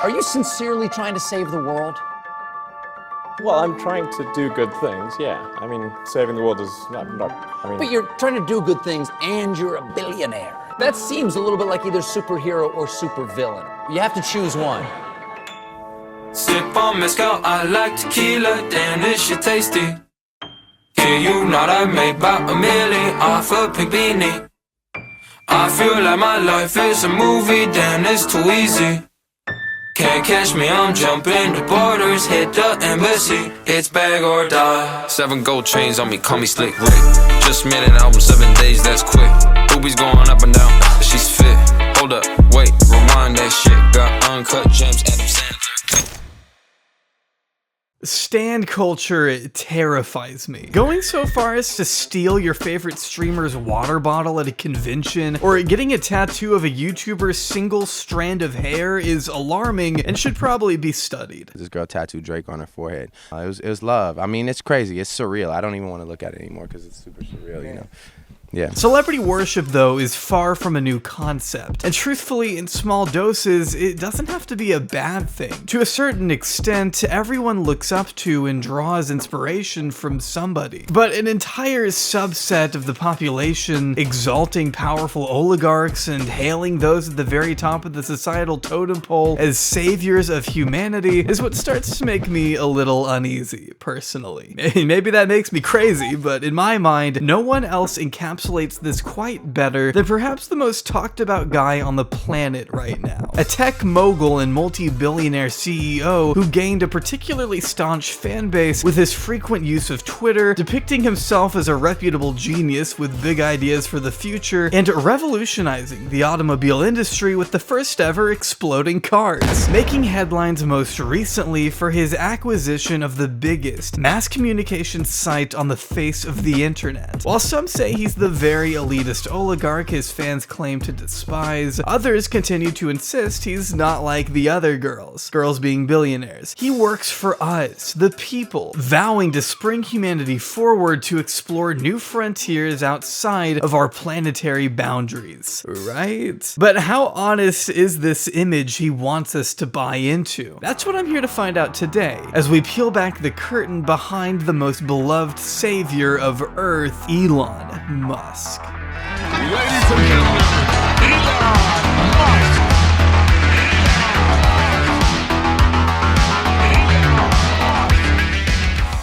Are you sincerely trying to save the world? Well, I'm trying to do good things, yeah. I mean, saving the world is But you're trying to do good things and you're a billionaire. That seems a little bit like either superhero or supervillain. You have to choose one. Sip on mezcal, I like tequila, damn this shit tasty. Yeah, you know that I made about $1 million off a pink beanie. I feel like my life is a movie, damn it's too easy. Can't catch me, I'm jumping the borders, hit the embassy, it's bag or die. 7 gold chains on me, call me Slick Rick. Just made an album, 7 days, that's quick. Boobies going up and down, she's fit. Hold up, wait, rewind that shit. Got uncut gems, Adam Sandler. Stan culture terrifies me. Going so far as to steal your favorite streamer's water bottle at a convention, or getting a tattoo of a YouTuber's single strand of hair is alarming and should probably be studied. This girl tattooed Drake on her forehead. It was love. I mean, it's crazy. It's surreal. I don't even want to look at it anymore because it's super surreal, you know? Yeah. Celebrity worship, though, is far from a new concept, and truthfully, in small doses, it doesn't have to be a bad thing. To a certain extent, everyone looks up to and draws inspiration from somebody. But an entire subset of the population exalting powerful oligarchs and hailing those at the very top of the societal totem pole as saviors of humanity is what starts to make me a little uneasy, personally. Maybe that makes me crazy, but in my mind, no one else encapsulates this quite better than perhaps the most talked about guy on the planet right now. A tech mogul and multi-billionaire CEO who gained a particularly staunch fan base with his frequent use of Twitter, depicting himself as a reputable genius with big ideas for the future, and revolutionizing the automobile industry with the first ever exploding cars. Making headlines most recently for his acquisition of the biggest mass communication site on the face of the internet. While some say he's the very elitist oligarch his fans claim to despise, others continue to insist he's not like the other girls being billionaires. He works for us, the people, vowing to spring humanity forward to explore new frontiers outside of our planetary boundaries, right? But how honest is this image he wants us to buy into? That's what I'm here to find out today, as we peel back the curtain behind the most beloved savior of Earth, Elon Musk. Ladies and gentlemen, Elon Musk.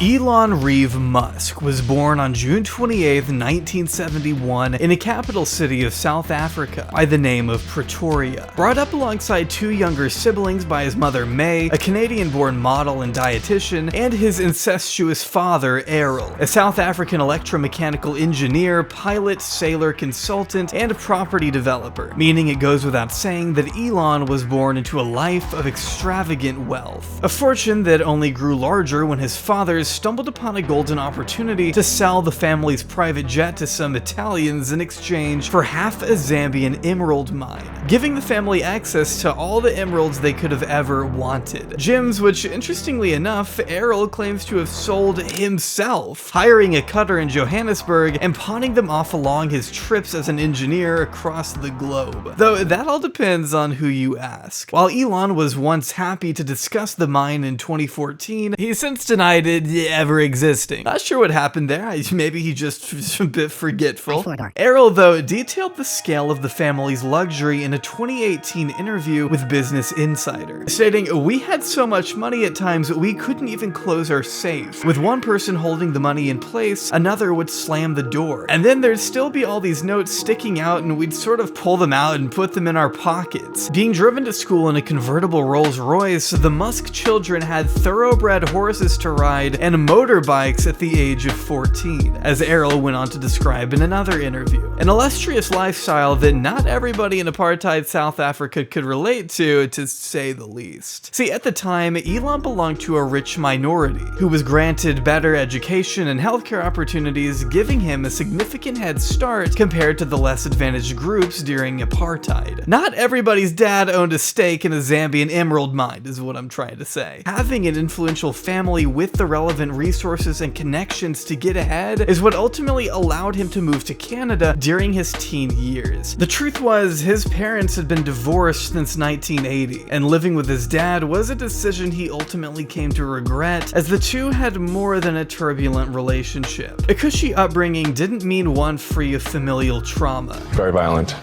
Elon Reeve Musk was born on June 28, 1971 in a capital city of South Africa by the name of Pretoria. Brought up alongside 2 younger siblings by his mother May, a Canadian-born model and dietitian, and his incestuous father Errol, a South African electromechanical engineer, pilot, sailor, consultant, and property developer, meaning it goes without saying that Elon was born into a life of extravagant wealth. A fortune that only grew larger when his father's stumbled upon a golden opportunity to sell the family's private jet to some Italians in exchange for half a Zambian emerald mine, giving the family access to all the emeralds they could have ever wanted. Gems which, interestingly enough, Errol claims to have sold himself, hiring a cutter in Johannesburg and pawning them off along his trips as an engineer across the globe. Though that all depends on who you ask. While Elon was once happy to discuss the mine in 2014, he since denied it ever existing. Not sure what happened there. Maybe he just was a bit forgetful. Errol, though, detailed the scale of the family's luxury in a 2018 interview with Business Insider, stating, "We had so much money at times we couldn't even close our safe. With one person holding the money in place, another would slam the door. And then there'd still be all these notes sticking out and we'd sort of pull them out and put them in our pockets." Being driven to school in a convertible Rolls Royce, the Musk children had thoroughbred horses to ride and motorbikes at the age of 14, as Errol went on to describe in another interview. An illustrious lifestyle that not everybody in apartheid South Africa could relate to say the least. See, at the time, Elon belonged to a rich minority, who was granted better education and healthcare opportunities, giving him a significant head start compared to the less advantaged groups during apartheid. Not everybody's dad owned a stake in a Zambian emerald mine, is what I'm trying to say. Having an influential family with the relevant resources and connections to get ahead is what ultimately allowed him to move to Canada during his teen years. The truth was, his parents had been divorced since 1980, and living with his dad was a decision he ultimately came to regret, as the two had more than a turbulent relationship. A cushy upbringing didn't mean one free of familial trauma. Very violent.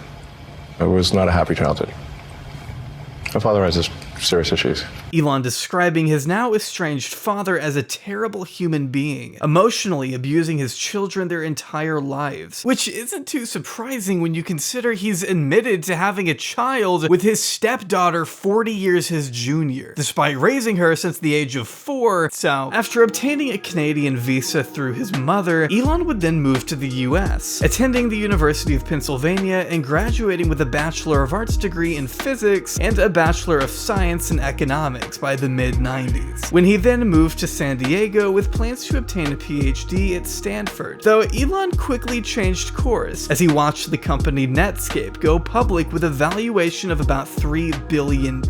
It was not a happy childhood. My father has serious issues. Elon describing his now estranged father as a terrible human being, emotionally abusing his children their entire lives, which isn't too surprising when you consider he's admitted to having a child with his stepdaughter 40 years his junior, despite raising her since the age of 4. So, after obtaining a Canadian visa through his mother, Elon would then move to the US, attending the University of Pennsylvania and graduating with a Bachelor of Arts degree in physics and a Bachelor of Science in economics by the mid-90s, when he then moved to San Diego with plans to obtain a PhD at Stanford. Though Elon quickly changed course as he watched the company Netscape go public with a valuation of about $3 billion.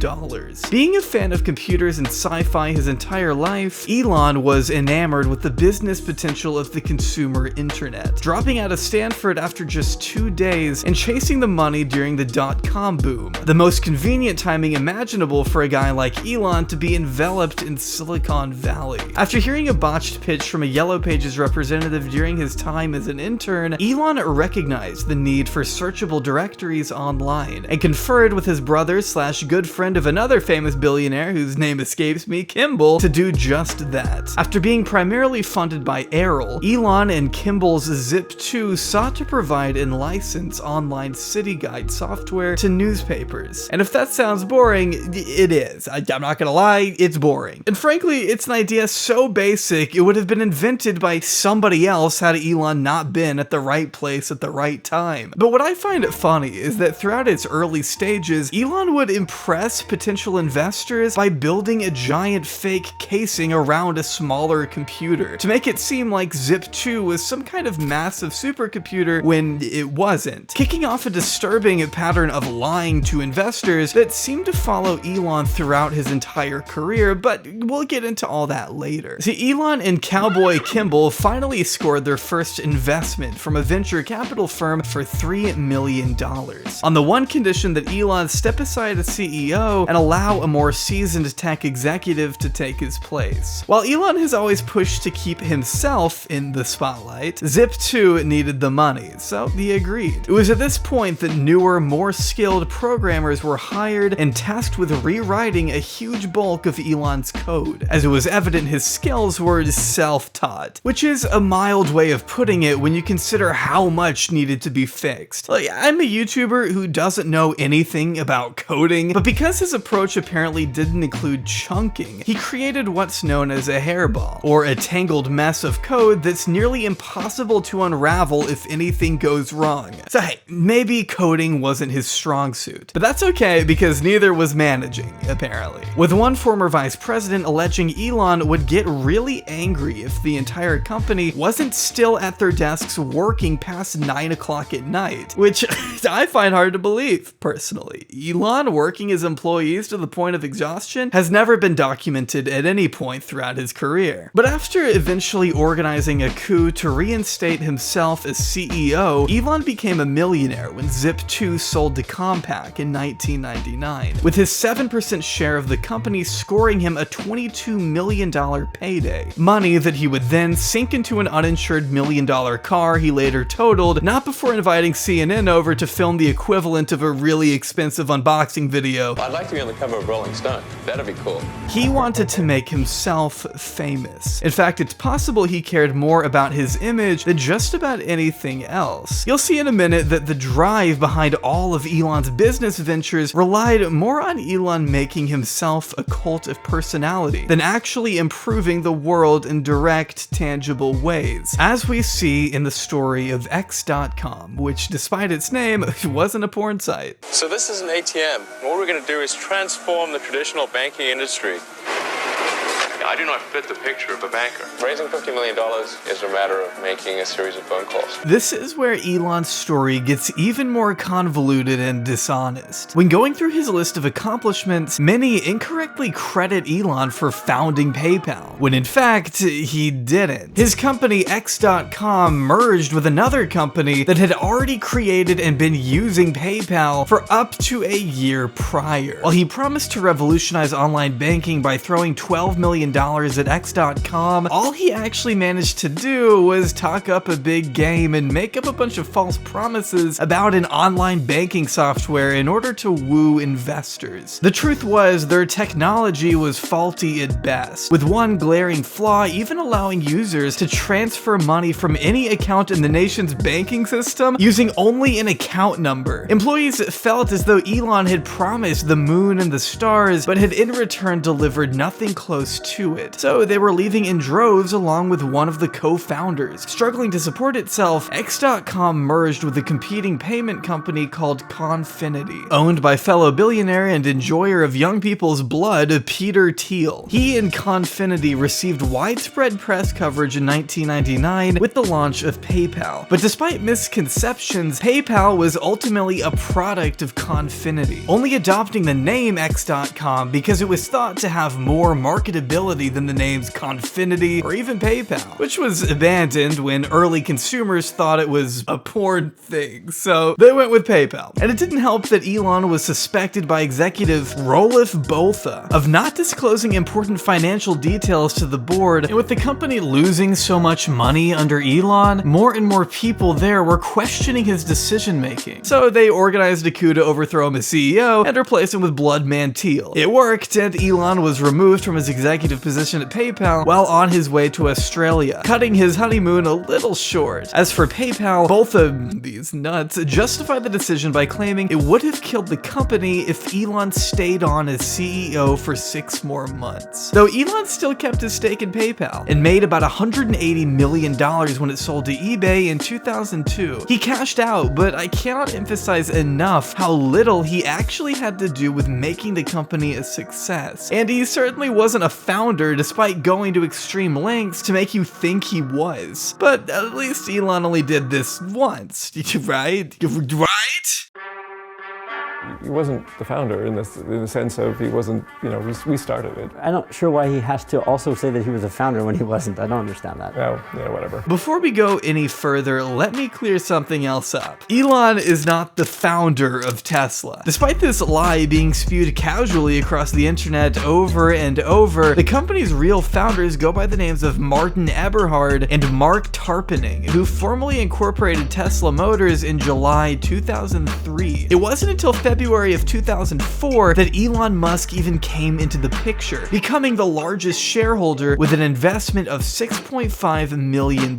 Being a fan of computers and sci-fi his entire life, Elon was enamored with the business potential of the consumer internet, dropping out of Stanford after just 2 days and chasing the money during the dot-com boom, the most convenient timing imaginable for a guy like Elon to be enveloped in Silicon Valley. After hearing a botched pitch from a Yellow Pages representative during his time as an intern, Elon recognized the need for searchable directories online and conferred with his brother / good friend of another famous billionaire whose name escapes me, Kimball, to do just that. After being primarily funded by Errol, Elon and Kimball's Zip2 sought to provide and license online city guide software to newspapers. And if that sounds boring, it is. I'm not gonna lie, it's boring. And frankly, it's an idea so basic, it would have been invented by somebody else had Elon not been at the right place at the right time. But what I find funny is that throughout its early stages, Elon would impress potential investors by building a giant fake casing around a smaller computer to make it seem like Zip2 was some kind of massive supercomputer when it wasn't, kicking off a disturbing pattern of lying to investors that seemed to follow Elon throughout his entire career, but we'll get into all that later. See, Elon and Cowboy Kimball finally scored their first investment from a venture capital firm for $3 million, on the one condition that Elon step aside as CEO and allow a more seasoned tech executive to take his place. While Elon has always pushed to keep himself in the spotlight, Zip2 needed the money, so he agreed. It was at this point that newer, more skilled programmers were hired and tasked with rewriting a huge bulk of Elon's code, as it was evident his skills were self-taught, which is a mild way of putting it when you consider how much needed to be fixed. Like, I'm a YouTuber who doesn't know anything about coding, but because his approach apparently didn't include chunking, he created what's known as a hairball, or a tangled mess of code that's nearly impossible to unravel if anything goes wrong. So hey, maybe coding wasn't his strong suit, but that's okay because neither was managing, apparently. With one former vice president alleging Elon would get really angry if the entire company wasn't still at their desks working past 9 o'clock at night, which I find hard to believe, personally. Elon working his employees to the point of exhaustion has never been documented at any point throughout his career. But after eventually organizing a coup to reinstate himself as CEO, Elon became a millionaire when Zip2 sold to Compaq in 1999, with his 7% share of the company scoring him a $22 million payday, money that he would then sink into an uninsured $1 million car he later totaled, not before inviting CNN over to film the equivalent of a really expensive unboxing video. I'd like to be on the cover of Rolling Stone. That'd be cool. He wanted to make himself famous. In fact, it's possible he cared more about his image than just about anything else. You'll see in a minute that the drive behind all of Elon's business ventures relied more on Elon making himself a cult of personality than actually improving the world in direct, tangible ways, as we see in the story of X.com, which, despite its name, wasn't a porn site. So this is an ATM. What we're going to do is transform the traditional banking industry. I do not fit the picture of a banker. Raising $50 million is a matter of making a series of phone calls. This is where Elon's story gets even more convoluted and dishonest. When going through his list of accomplishments, many incorrectly credit Elon for founding PayPal, when in fact, he didn't. His company X.com merged with another company that had already created and been using PayPal for up to a year prior. While he promised to revolutionize online banking by throwing $12 million at X.com, all he actually managed to do was talk up a big game and make up a bunch of false promises about an online banking software in order to woo investors. The truth was, their technology was faulty at best, with one glaring flaw even allowing users to transfer money from any account in the nation's banking system using only an account number. Employees felt as though Elon had promised the moon and the stars, but had in return delivered nothing close to it. So they were leaving in droves along with one of the co-founders. Struggling to support itself, X.com merged with a competing payment company called Confinity, owned by fellow billionaire and enjoyer of young people's blood, Peter Thiel. He and Confinity received widespread press coverage in 1999 with the launch of PayPal. But despite misconceptions, PayPal was ultimately a product of Confinity, only adopting the name X.com because it was thought to have more marketability than the names Confinity or even PayPal, which was abandoned when early consumers thought it was a porn thing, so they went with PayPal. And it didn't help that Elon was suspected by executive Roelof Botha of not disclosing important financial details to the board, and with the company losing so much money under Elon, more and more people there were questioning his decision making. So they organized a coup to overthrow him as CEO and replace him with Bloodman Thiel. It worked, and Elon was removed from his executive position at PayPal while on his way to Australia, cutting his honeymoon a little short. As for PayPal, both of these nuts justified the decision by claiming it would have killed the company if Elon stayed on as CEO for 6 more months. Though Elon still kept his stake in PayPal and made about $180 million when it sold to eBay in 2002. He cashed out, but I cannot emphasize enough how little he actually had to do with making the company a success. And he certainly wasn't a founder despite going to extreme lengths to make you think he was. But at least Elon only did this once, right? He wasn't the founder in the sense of he wasn't, we started it. I'm not sure why he has to also say that he was a founder when he wasn't. I don't understand that. Oh, yeah, whatever. Before we go any further, let me clear something else up. Elon is not the founder of Tesla. Despite this lie being spewed casually across the internet over and over, the company's real founders go by the names of Martin Eberhard and Mark Tarpenning, who formally incorporated Tesla Motors in July 2003. It wasn't until February of 2004 that Elon Musk even came into the picture, becoming the largest shareholder with an investment of $6.5 million,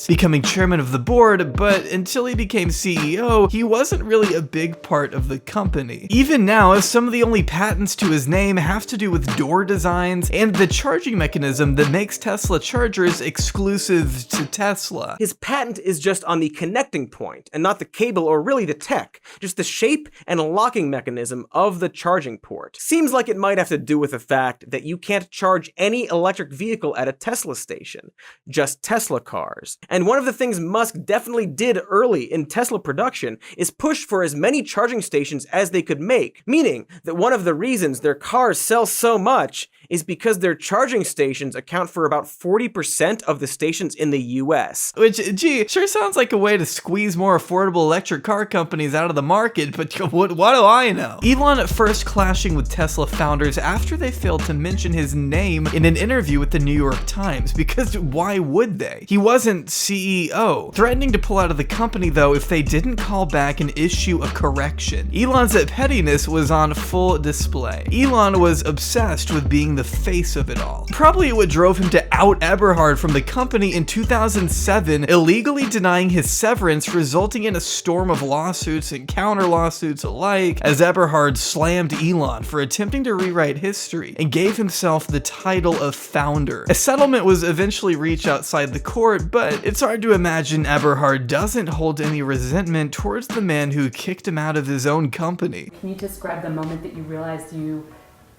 becoming chairman of the board, but until he became CEO, he wasn't really a big part of the company. Even now, some of the only patents to his name have to do with door designs and the charging mechanism that makes Tesla chargers exclusive to Tesla. His patent is just on the connecting point, and not the cable or really the tech, just the shape and locking mechanism of the charging port. Seems like it might have to do with the fact that you can't charge any electric vehicle at a Tesla station, just Tesla cars. And one of the things Musk definitely did early in Tesla production is push for as many charging stations as they could make, meaning that one of the reasons their cars sell so much is because their charging stations account for about 40% of the stations in the US. Which, gee, sure sounds like a way to squeeze more affordable electric car companies out of the market, but what do I know? Elon at first clashing with Tesla founders after they failed to mention his name in an interview with the New York Times, because why would they? He wasn't CEO. Threatening to pull out of the company though if they didn't call back and issue a correction. Elon's pettiness was on full display. Elon was obsessed with being the face of it all. Probably what drove him to out Eberhard from the company in 2007, illegally denying his severance, resulting in a storm of lawsuits and counter lawsuits alike, as Eberhard slammed Elon for attempting to rewrite history and gave himself the title of founder. A settlement was eventually reached outside the court, but it's hard to imagine Eberhard doesn't hold any resentment towards the man who kicked him out of his own company. Can you describe the moment that you realized you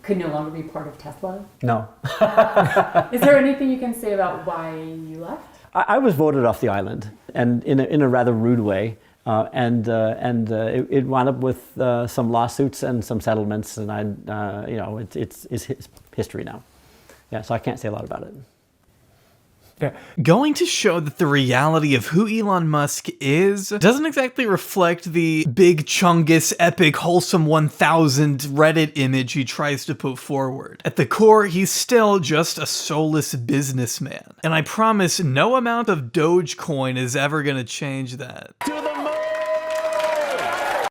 could no longer be part of Tesla? No. Is there anything you can say about why you left? I was voted off the island, and in a rather rude way. It wound up with some lawsuits and some settlements, and it's history now. Yeah, so I can't say a lot about it. Yeah. Going to show that the reality of who Elon Musk is doesn't exactly reflect the big chungus epic wholesome 1000 Reddit image he tries to put forward. At the core, he's still just a soulless businessman. And I promise no amount of Dogecoin is ever gonna change that.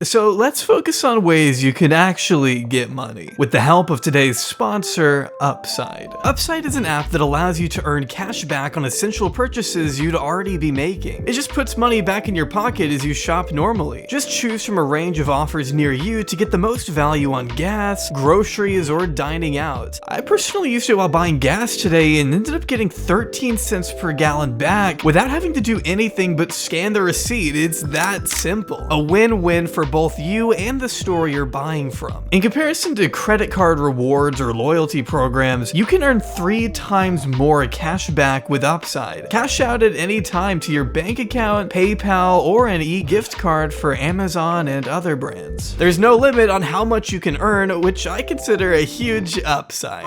So let's focus on ways you can actually get money, with the help of today's sponsor, Upside. Upside is an app that allows you to earn cash back on essential purchases you'd already be making. It just puts money back in your pocket as you shop normally. Just choose from a range of offers near you to get the most value on gas, groceries, or dining out. I personally used it while buying gas today and ended up getting 13 cents per gallon back without having to do anything but scan the receipt. It's that simple. A win-win for both you and the store you're buying from. In comparison to credit card rewards or loyalty programs, you can earn 3 times more cash back with Upside. Cash out at any time to your bank account, PayPal, or an e-gift card for Amazon and other brands. There's no limit on how much you can earn, which I consider a huge upside.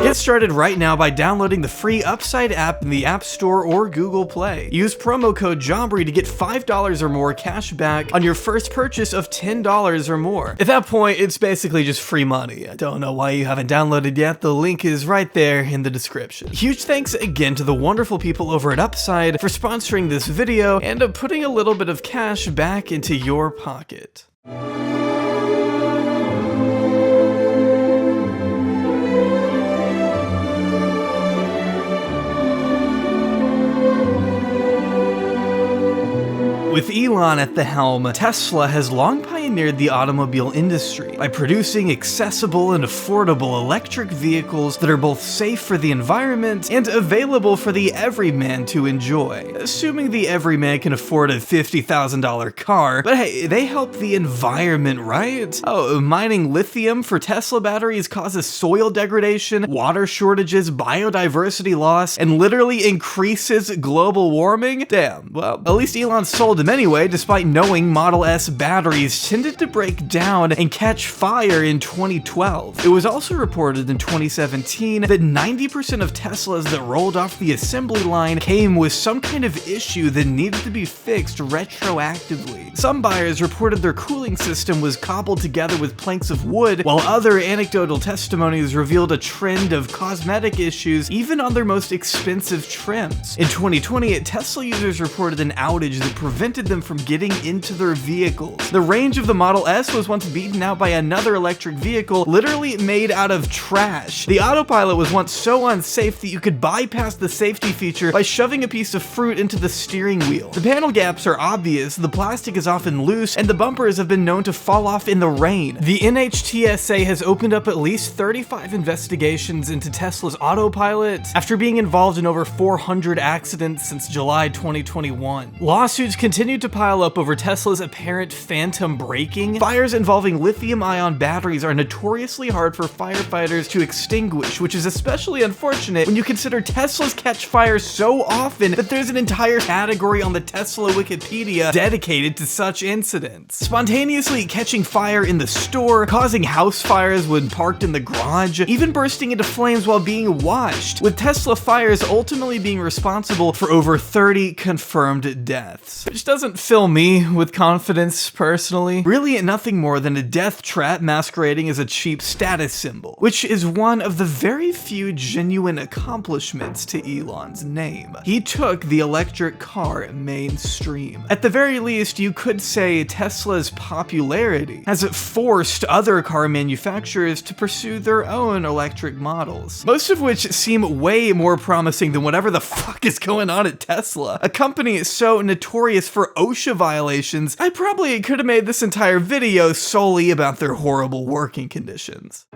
Get started right now by downloading the free Upside app in the App Store or Google Play. Use promo code JOMBRY to get $5 or more cash back on your first purchase of $10 or more. At that point, it's basically just free money. I don't know why you haven't downloaded yet. The link is right there in the description. Huge thanks again to the wonderful people over at Upside for sponsoring this video and putting a little bit of cash back into your pocket. With Elon at the helm, Tesla has long pioneered the automobile industry by producing accessible and affordable electric vehicles that are both safe for the environment and available for the everyman to enjoy. Assuming the everyman can afford a $50,000 car, but hey, they help the environment, right? Oh, mining lithium for Tesla batteries causes soil degradation, water shortages, biodiversity loss, and literally increases global warming? Damn, well, at least Elon sold them anyway, despite knowing Model S batteries tended to break down and catch fire in 2012. It was also reported in 2017 that 90% of Teslas that rolled off the assembly line came with some kind of issue that needed to be fixed retroactively. Some buyers reported their cooling system was cobbled together with planks of wood, while other anecdotal testimonies revealed a trend of cosmetic issues even on their most expensive trims. In 2020, Tesla users reported an outage that prevented them from getting into their vehicles. The range of the Model S was once beaten out by another electric vehicle literally made out of trash. The autopilot was once so unsafe that you could bypass the safety feature by shoving a piece of fruit into the steering wheel. The panel gaps are obvious, the plastic is often loose, and the bumpers have been known to fall off in the rain. The NHTSA has opened up at least 35 investigations into Tesla's autopilot after being involved in over 400 accidents since July 2021. Lawsuits continue to pile up over Tesla's apparent phantom braking. Fires involving lithium-ion batteries are notoriously hard for firefighters to extinguish, which is especially unfortunate when you consider Teslas catch fire so often that there's an entire category on the Tesla Wikipedia dedicated to such incidents. Spontaneously catching fire in the store, causing house fires when parked in the garage, even bursting into flames while being washed, with Tesla fires ultimately being responsible for over 30 confirmed deaths. Which doesn't fill me with confidence personally. Really nothing more than a death trap masquerading as a cheap status symbol, which is one of the very few genuine accomplishments to Elon's name. He took the electric car mainstream. At the very least, you could say Tesla's popularity has forced other car manufacturers to pursue their own electric models, most of which seem way more promising than whatever the fuck is going on at Tesla, a company so notorious for OSHA violations. I probably could have made this entire video solely about their horrible working conditions.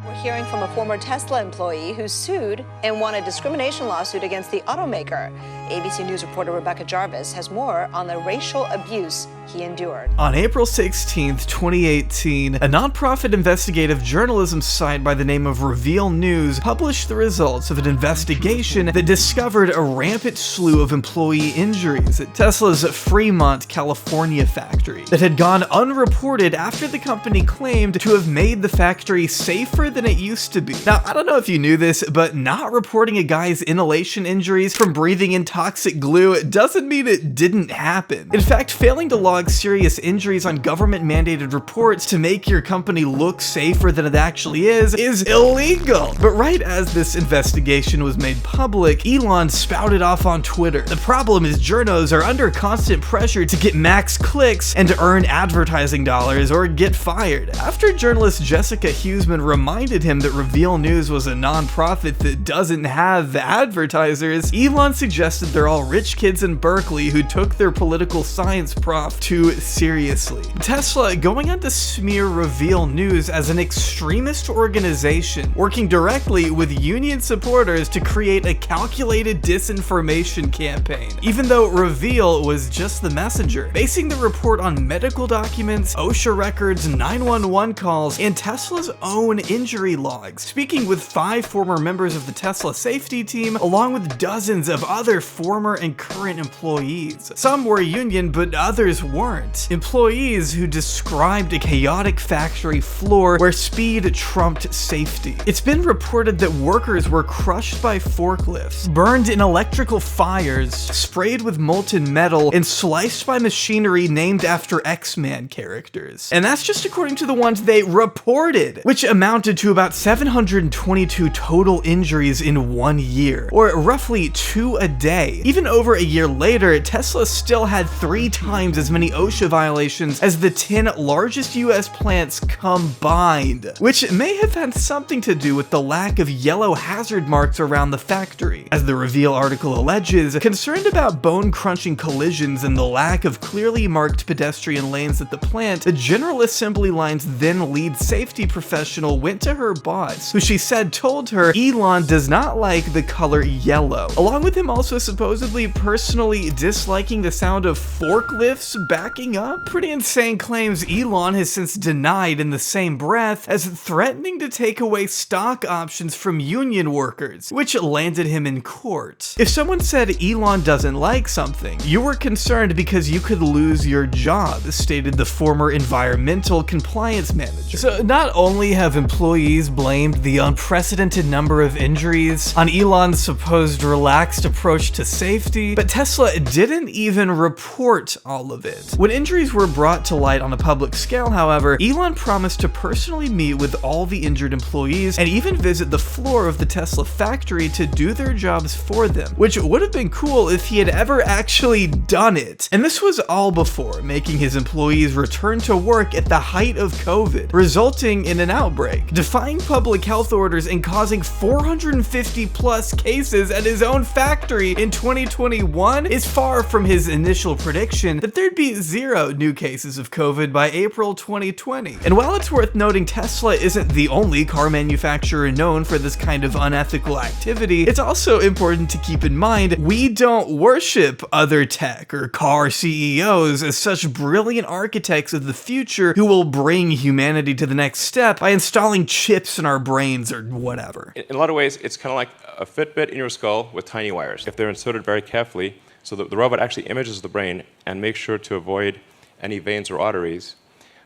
We're hearing from a former Tesla employee who sued and won a discrimination lawsuit against the automaker. ABC News reporter Rebecca Jarvis has more on the racial abuse he endured. On April 16th, 2018, a nonprofit investigative journalism site by the name of Reveal News published the results of an investigation that discovered a rampant slew of employee injuries at Tesla's Fremont, California factory that had gone unreported after the company claimed to have made the factory safer than it used to be. Now, I don't know if you knew this, but not reporting a guy's inhalation injuries from breathing in toxic glue doesn't mean it didn't happen. In fact, failing to log serious injuries on government-mandated reports to make your company look safer than it actually is illegal. But right as this investigation was made public, Elon spouted off on Twitter. The problem is journos are under constant pressure to get max clicks and to earn advertising dollars or get fired. After journalist Jessica Huseman reminded him that Reveal News was a nonprofit that doesn't have advertisers, Elon suggested they're all rich kids in Berkeley who took their political science prof too seriously. Tesla going on to smear Reveal News as an extremist organization working directly with union supporters to create a calculated disinformation campaign, even though Reveal was just the messenger, basing the report on medical documents, OSHA records, 911 calls, and Tesla's own injury logs, speaking with 5 former members of the Tesla safety team, along with dozens of other former and current employees. Some were union, but others weren't. Employees who described a chaotic factory floor where speed trumped safety. It's been reported that workers were crushed by forklifts, burned in electrical fires, sprayed with molten metal, and sliced by machinery named after X-Men characters. And that's just according to the ones they reported, which amounted to about 722 total injuries in 1 year, or roughly 2 a day. Even over a year later, Tesla still had 3 times as many OSHA violations as the 10 largest US plants combined, which may have had something to do with the lack of yellow hazard marks around the factory. As the Reveal article alleges, concerned about bone-crunching collisions and the lack of clearly marked pedestrian lanes at the plant, the General Assembly Line's then lead safety professional went to her boss, who she said told her Elon does not like the color yellow, along with him also supposedly personally disliking the sound of forklifts backing up. Pretty insane claims Elon has since denied in the same breath as threatening to take away stock options from union workers, which landed him in court. If someone said Elon doesn't like something, you were concerned because you could lose your job, stated the former environmental compliance manager. So not only have employees blamed the unprecedented number of injuries on Elon's supposed relaxed approach to safety, but Tesla didn't even report all of it. When injuries were brought to light on a public scale, however, Elon promised to personally meet with all the injured employees and even visit the floor of the Tesla factory to do their jobs for them, which would have been cool if he had ever actually done it. And this was all before making his employees return to work at the height of COVID, resulting in an outbreak, defying public health orders and causing 450 plus cases at his own factory in 2021 is far from his initial prediction that there'd be 0 new cases of COVID by April 2020. And while it's worth noting Tesla isn't the only car manufacturer known for this kind of unethical activity, it's also important to keep in mind we don't worship other tech or car CEOs as such brilliant architects of the future who will bring humanity to the next step by installing chips in our brains or whatever. In a lot of ways, it's kind of like a Fitbit in your skull with tiny wires. If they're inserted very carefully, so that the robot actually images the brain and makes sure to avoid any veins or arteries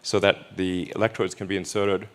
so that the electrodes can be inserted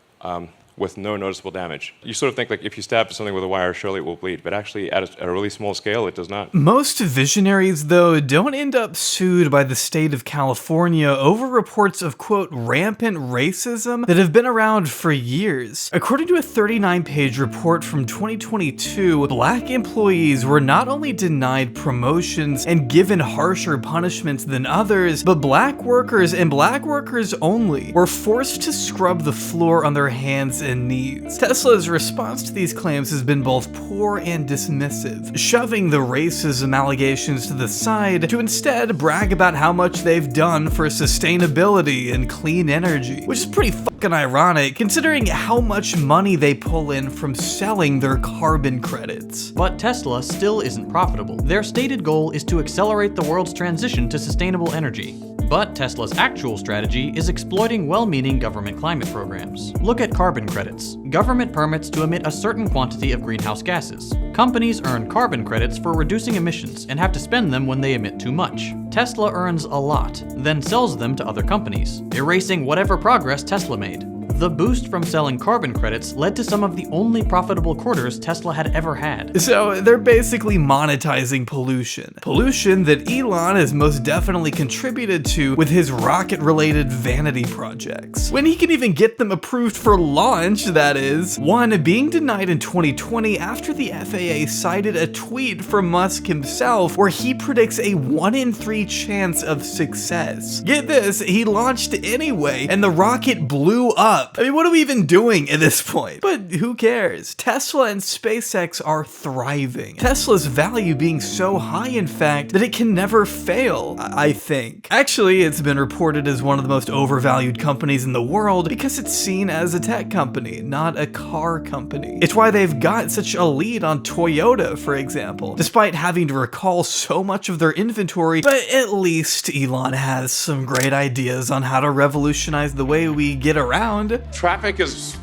with no noticeable damage. You sort of think like if you stab something with a wire, surely it will bleed, but actually at a really small scale, it does not. Most visionaries, though, don't end up sued by the state of California over reports of, quote, rampant racism that have been around for years. According to a 39-page report from 2022, black employees were not only denied promotions and given harsher punishments than others, but black workers and black workers only were forced to scrub the floor on their hands and needs. Tesla's response to these claims has been both poor and dismissive, shoving the racism allegations to the side to instead brag about how much they've done for sustainability and clean energy, which is pretty fucking ironic considering how much money they pull in from selling their carbon credits. But Tesla still isn't profitable. Their stated goal is to accelerate the world's transition to sustainable energy. But Tesla's actual strategy is exploiting well-meaning government climate programs. Look at carbon credits. Government permits to emit a certain quantity of greenhouse gases. Companies earn carbon credits for reducing emissions and have to spend them when they emit too much. Tesla earns a lot, then sells them to other companies, erasing whatever progress Tesla made. The boost from selling carbon credits led to some of the only profitable quarters Tesla had ever had. So they're basically monetizing pollution. Pollution that Elon has most definitely contributed to with his rocket-related vanity projects. When he can even get them approved for launch, that is. One being denied in 2020 after the FAA cited a tweet from Musk himself where he predicts a 1 in 3 chance of success. Get this, he launched anyway, and the rocket blew up. I mean, what are we even doing at this point? But who cares? Tesla and SpaceX are thriving. Tesla's value being so high, in fact, that it can never fail, I think. Actually, it's been reported as one of the most overvalued companies in the world because it's seen as a tech company, not a car company. It's why they've got such a lead on Toyota, for example, despite having to recall so much of their inventory. But at least Elon has some great ideas on how to revolutionize the way we get around. Traffic is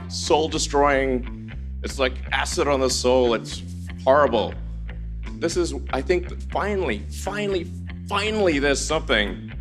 soul destroying. It's like acid on the soul. It's horrible. This is, I think, finally, there's something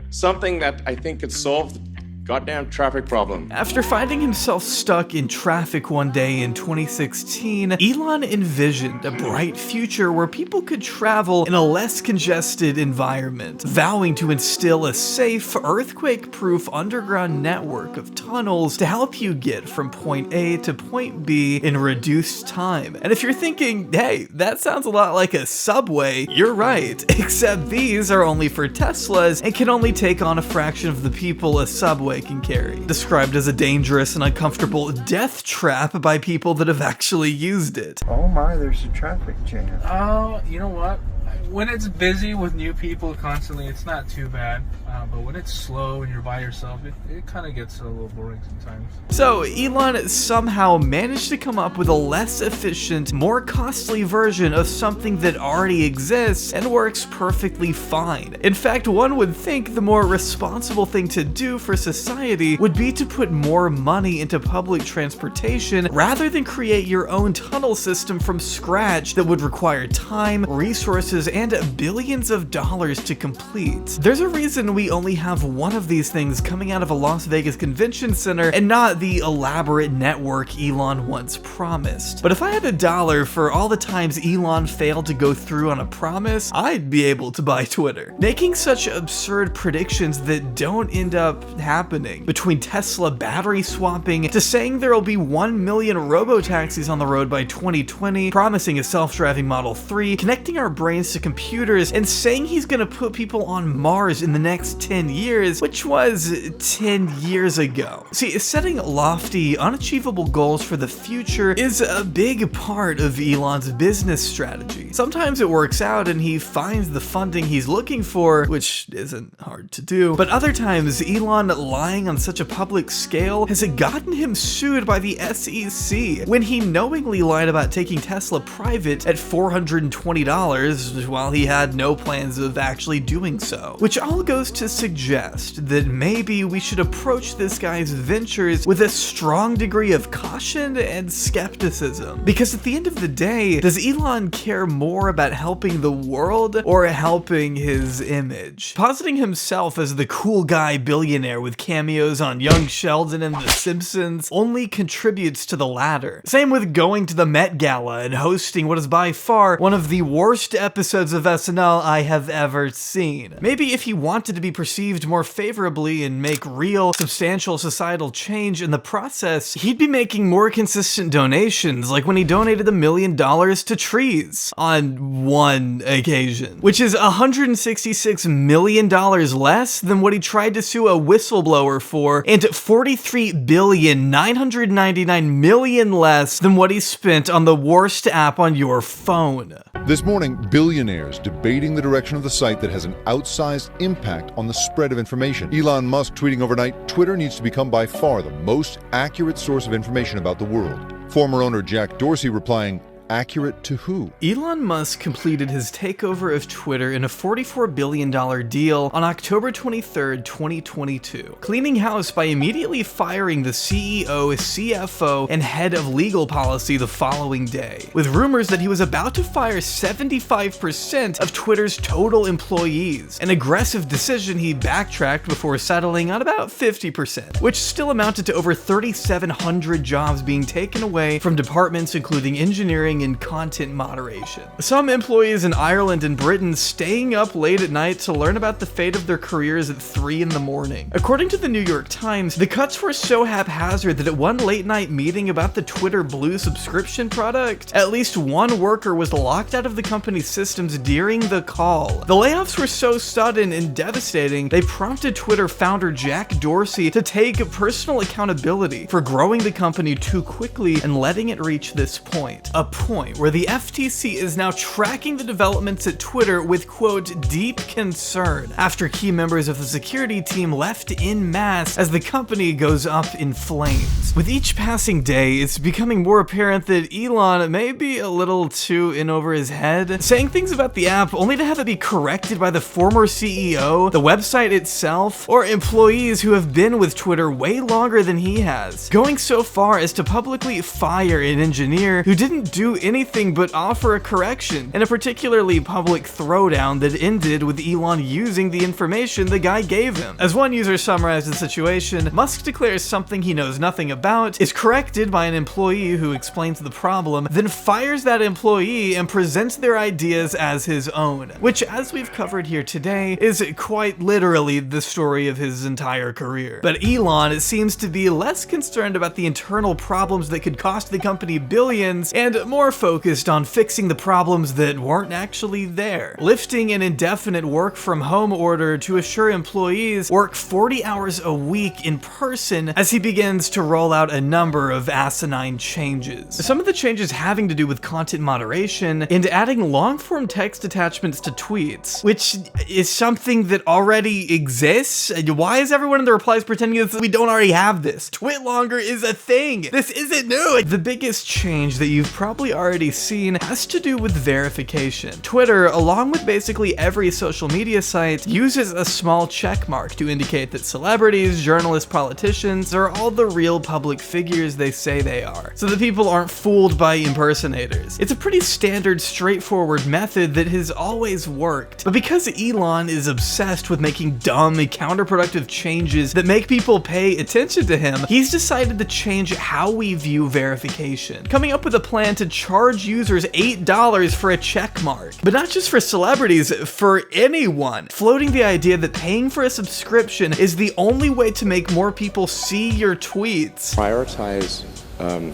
that I think could solve the goddamn traffic problem. After finding himself stuck in traffic one day in 2016, Elon envisioned a bright future where people could travel in a less congested environment, vowing to instill a safe, earthquake-proof underground network of tunnels to help you get from point A to point B in reduced time. And if you're thinking, hey, that sounds a lot like a subway, you're right, except these are only for Teslas and can only take on a fraction of the people a subway can carry, described as a dangerous and uncomfortable death trap by people that have actually used it. Oh my, there's a traffic jam. Oh, you know what? When it's busy with new people constantly, it's not too bad. But when it's slow and you're by yourself, it kind of gets a little boring sometimes. So Elon somehow managed to come up with a less efficient, more costly version of something that already exists and works perfectly fine. In fact, one would think the more responsible thing to do for society would be to put more money into public transportation rather than create your own tunnel system from scratch that would require time, resources, and billions of dollars to complete. There's a reason we only have one of these things coming out of a Las Vegas convention center and not the elaborate network Elon once promised. But if I had $1 for all the times Elon failed to go through on a promise, I'd be able to buy Twitter. Making such absurd predictions that don't end up happening, between Tesla battery swapping to saying there will be 1 million robo-taxis on the road by 2020, promising a self-driving Model 3, connecting our brains to computers, and saying he's gonna put people on Mars in the next 10 years, which was 10 years ago. See, setting lofty, unachievable goals for the future is a big part of Elon's business strategy. Sometimes it works out and he finds the funding he's looking for, which isn't hard to do, but other times Elon lying on such a public scale has gotten him sued by the SEC when he knowingly lied about taking Tesla private at $420 while he had no plans of actually doing so. Which all goes to suggest that maybe we should approach this guy's ventures with a strong degree of caution and skepticism. Because at the end of the day, does Elon care more about helping the world or helping his image? Positing himself as the cool guy billionaire with cameos on Young Sheldon and The Simpsons only contributes to the latter. Same with going to the Met Gala and hosting what is by far one of the worst episodes episodes of SNL I have ever seen. Maybe if he wanted to be perceived more favorably and make real, substantial societal change in the process, he'd be making more consistent donations, like when he donated $1 million to trees on one occasion, which is $166 million less than what he tried to sue a whistleblower for, and $43,999 million less than what he spent on the worst app on your phone. This morning, billionaires debating the direction of the site that has an outsized impact on the spread of information. Elon Musk tweeting overnight, Twitter needs to become by far the most accurate source of information about the world. Former owner Jack Dorsey replying, accurate to who? Elon Musk completed his takeover of Twitter in a $44 billion deal on October 23, 2022, cleaning house by immediately firing the CEO, CFO, and head of legal policy the following day, with rumors that he was about to fire 75% of Twitter's total employees, an aggressive decision he backtracked before settling on about 50%, which still amounted to over 3,700 jobs being taken away from departments including engineering and content moderation. Some employees in Ireland and Britain staying up late at night to learn about the fate of their careers at 3 in the morning. According to the New York Times, the cuts were so haphazard that at one late night meeting about the Twitter Blue subscription product, at least one worker was locked out of the company's systems during the call. The layoffs were so sudden and devastating, they prompted Twitter founder Jack Dorsey to take personal accountability for growing the company too quickly and letting it reach this point. A point where the FTC is now tracking the developments at Twitter with, quote, deep concern after key members of the security team left en masse as the company goes up in flames. With each passing day, it's becoming more apparent that Elon may be a little too in over his head, saying things about the app only to have it be corrected by the former CEO, the website itself, or employees who have been with Twitter way longer than he has, going so far as to publicly fire an engineer who didn't do anything but offer a correction in a particularly public throwdown that ended with Elon using the information the guy gave him. As one user summarized the situation, Musk declares something he knows nothing about, is corrected by an employee who explains the problem, then fires that employee and presents their ideas as his own, which, as we've covered here today, is quite literally the story of his entire career. But Elon seems to be less concerned about the internal problems that could cost the company billions and more focused on fixing the problems that weren't actually there, lifting an indefinite work from home order to assure employees work 40 hours a week in person as he begins to roll out a number of asinine changes. Some of the changes having to do with content moderation and adding long-form text attachments to tweets, which is something that already exists. Why is everyone in the replies pretending that we don't already have this? Twit longer is a thing. This isn't new. The biggest change that you've probably already seen has to do with verification. Twitter, along with basically every social media site, uses a small check mark to indicate that celebrities, journalists, politicians are all the real public figures they say they are, so that people aren't fooled by impersonators. It's a pretty standard, straightforward method that has always worked, but because Elon is obsessed with making dumb, counterproductive changes that make people pay attention to him, he's decided to change how we view verification, coming up with a plan to charge users $8 for a check mark. But not just for celebrities, for anyone, floating the idea that paying for a subscription is the only way to make more people see your tweets. Prioritize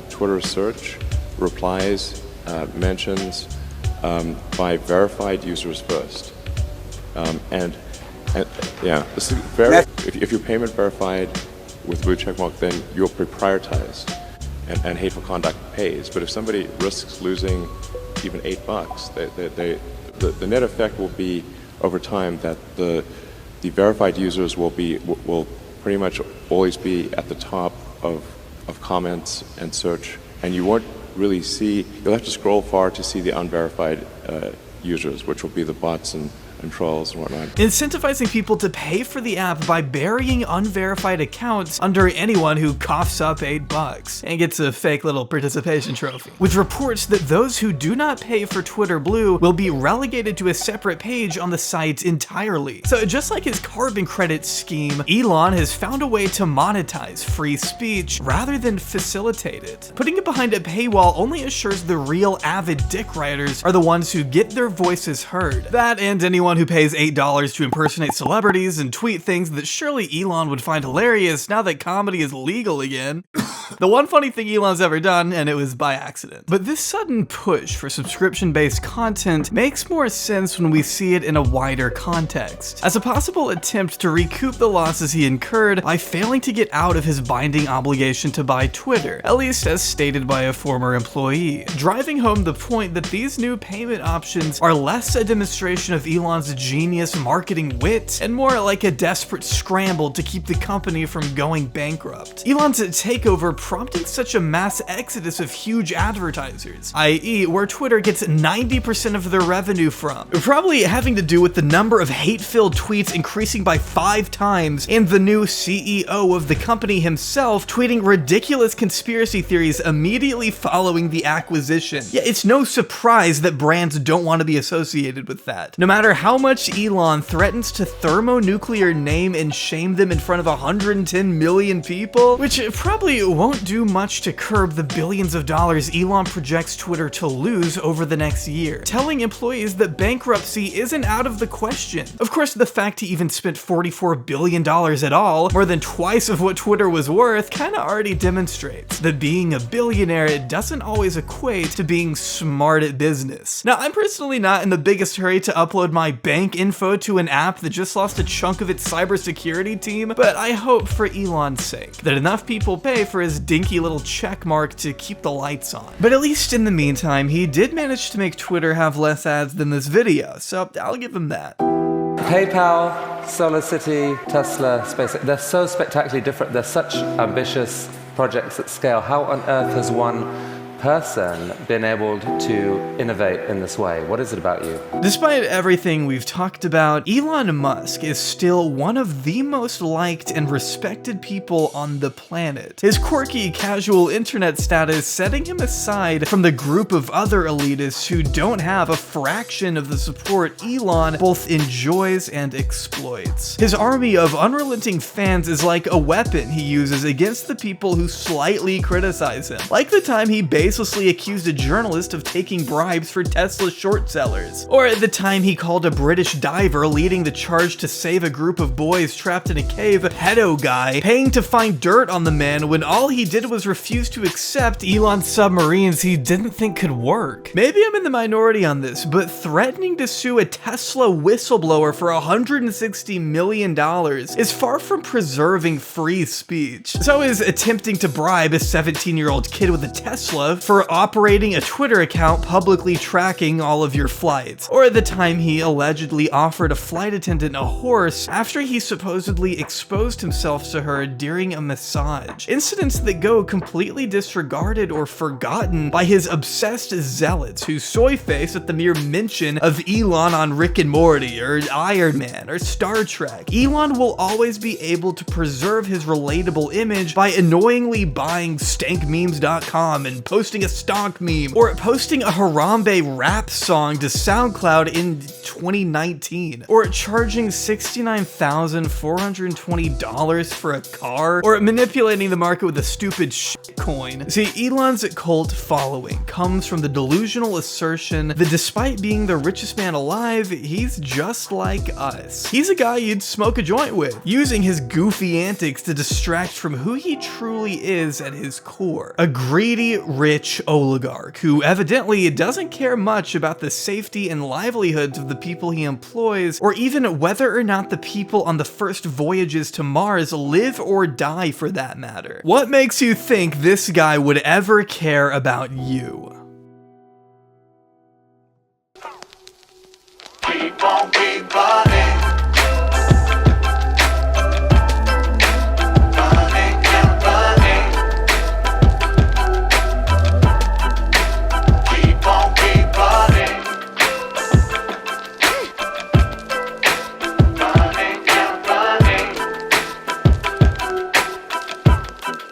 Twitter search, replies, mentions by verified users first. And yeah, this is very, if you're payment verified with blue checkmark, then you're prioritized. And hateful conduct pays. But if somebody risks losing even $8, the net effect will be over time that the verified users will pretty much always be at the top of comments and search, and you won't really see. You'll have to scroll far to see the unverified users, which will be the bots and and trolls and whatnot. Incentivizing people to pay for the app by burying unverified accounts under anyone who coughs up $8 and gets a fake little participation trophy. With reports that those who do not pay for Twitter Blue will be relegated to a separate page on the site entirely. So just like his carbon credit scheme, Elon has found a way to monetize free speech rather than facilitate it. Putting it behind a paywall only assures the real avid dick riders are the ones who get their voices heard. That and anyone who pays $8 to impersonate celebrities and tweet things that surely Elon would find hilarious now that comedy is legal again. The one funny thing Elon's ever done, and it was by accident. But this sudden push for subscription-based content makes more sense when we see it in a wider context, as a possible attempt to recoup the losses he incurred by failing to get out of his binding obligation to buy Twitter, at least as stated by a former employee, driving home the point that these new payment options are less a demonstration of Elon's genius marketing wit and more like a desperate scramble to keep the company from going bankrupt. Elon's takeover prompting such a mass exodus of huge advertisers, i.e. where Twitter gets 90% of their revenue from, probably having to do with the number of hate-filled tweets increasing by 5 times and the new CEO of the company himself tweeting ridiculous conspiracy theories immediately following the acquisition. Yeah, it's no surprise that brands don't want to be associated with that. No matter how much Elon threatens to thermonuclear name and shame them in front of 110 million people, which probably won't do much to curb the billions of dollars Elon projects Twitter to lose over the next year, telling employees that bankruptcy isn't out of the question. Of course, the fact he even spent $44 billion at all, more than twice of what Twitter was worth, kinda already demonstrates that being a billionaire doesn't always equate to being smart at business. Now, I'm personally not in the biggest hurry to upload my bank info to an app that just lost a chunk of its cybersecurity team, but I hope for Elon's sake that enough people pay for his dinky little check mark to keep the lights on. But at least in the meantime, he did manage to make Twitter have less ads than this video, so I'll give him that. PayPal, SolarCity, Tesla, SpaceX, they're so spectacularly different. They're such ambitious projects at scale. How on earth has one person been able to innovate in this way? What is it about you? Despite everything we've talked about, Elon Musk is still one of the most liked and respected people on the planet. His quirky, casual internet status setting him aside from the group of other elitists who don't have a fraction of the support Elon both enjoys and exploits. His army of unrelenting fans is like a weapon he uses against the people who slightly criticize him. Like the time he baselessly accused a journalist of taking bribes for Tesla short sellers, or at the time he called a British diver leading the charge to save a group of boys trapped in a cave a pedo guy, paying to find dirt on the man when all he did was refuse to accept Elon's submarines he didn't think could work. Maybe I'm in the minority on this, but threatening to sue a Tesla whistleblower for $160 million is far from preserving free speech. So is attempting to bribe a 17-year-old kid with a Tesla for operating a Twitter account publicly tracking all of your flights, or at the time he allegedly offered a flight attendant a horse after he supposedly exposed himself to her during a massage. Incidents that go completely disregarded or forgotten by his obsessed zealots who soy face at the mere mention of Elon on Rick and Morty or Iron Man or Star Trek. Elon will always be able to preserve his relatable image by annoyingly buying stankmemes.com and posting a stock meme, or posting a Harambe rap song to SoundCloud in 2019, or charging $69,420 for a car, or manipulating the market with a stupid shit coin. See, Elon's cult following comes from the delusional assertion that despite being the richest man alive, he's just like us. He's a guy you'd smoke a joint with, using his goofy antics to distract from who he truly is at his core. A greedy, rich oligarch who evidently doesn't care much about the safety and livelihoods of the people he employs, or even whether or not the people on the first voyages to Mars live or die for that matter. What makes you think this guy would ever care about you?